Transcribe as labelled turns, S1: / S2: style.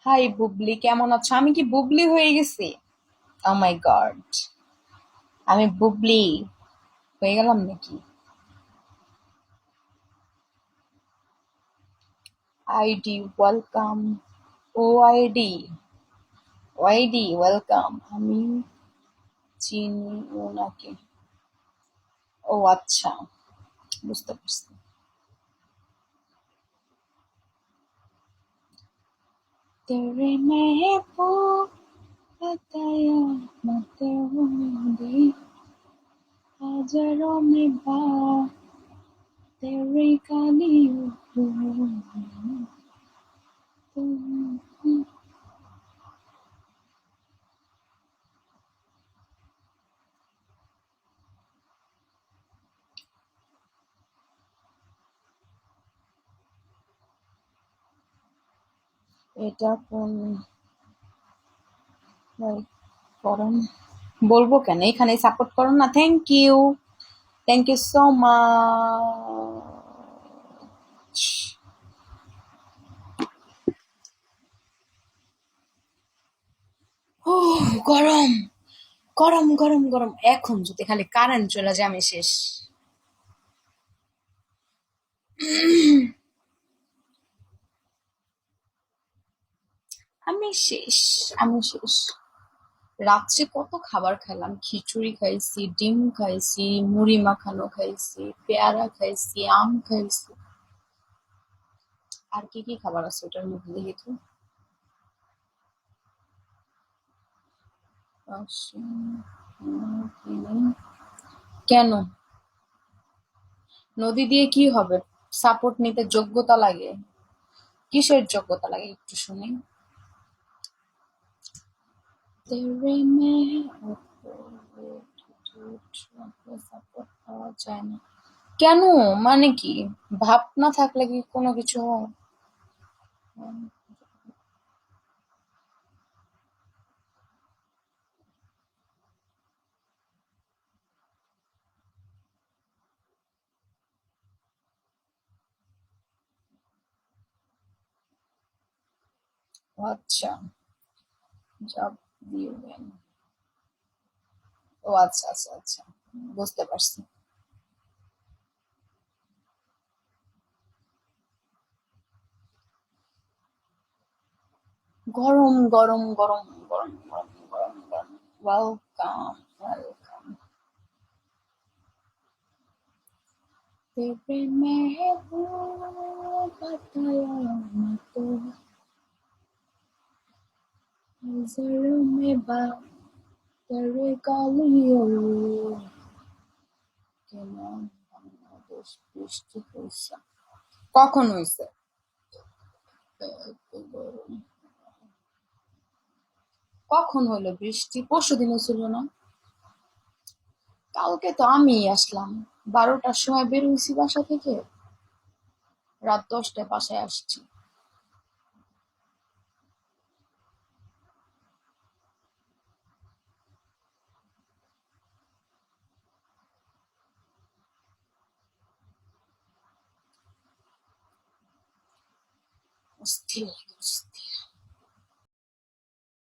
S1: High Bubly, কেমন আছো? আমি কি বুবলি হয়ে গেছি? ও মাই গড, আমি বুবলি হয়ে গেলাম নাকি? আইডি ওয়েলকাম। ও আইডি, ওয়াইডি ওয়েলকাম। আমি চিনি ওনাকে। ও আচ্ছা, বুঝতে পারছি। तेरे महबूब बताया मैं तेरी हजारों में बात तेरी काली এটা কোন ফরম? বলবো কেন, এখানে সাপোর্ট করো না। Thank you, thank you so much. ও গরম, গরম গরম গরম। এখন যদি খালি কারেন্ট চলে যায় আমি শেষ। আমি শেষ, আমি শেষ। রাত্রে কত খাবার খেলাম, খিচুড়ি খাইছি, ডিম খাইছি, মুড়ি মাখানো খাইছি, পেয়ারা খাইছি, আম খাইছি। আর কি কি খাবার আছে ওটার মধ্যে দেখি তো। কেন? নদী দিয়ে কি হবে? সাপোর্ট নিতে যোগ্যতা লাগে। কিসের যোগ্যতা লাগে একটু শুনি। তেরে সাপোর্ট পাওয়া যায় না কেন? মানে কি? ভাব না থাকলে কি কোনো কিছু হয়? আচ্ছা, জব দিবেন। ও আচ্ছা আচ্ছা আচ্ছা, বুঝতে পারছি। গরম গরম গরম গরম গরম গরম গরম। Welcome, welcome. तेरे महबूब बताया मैं तो नजरों में बात तेरे कालियों के नाम বাংলাদেশ বৃষ্টি হইছে। কখন হইছে? কখন হলো বৃষ্টি? পরশুদিন হয়েছিল না? কালকে তো আমি আসলাম, 12টার সময় বের হয়েছি বাসা থেকে, রাত 10টায় বাসায় আসছি। অস্থির লাগে, অস্থির।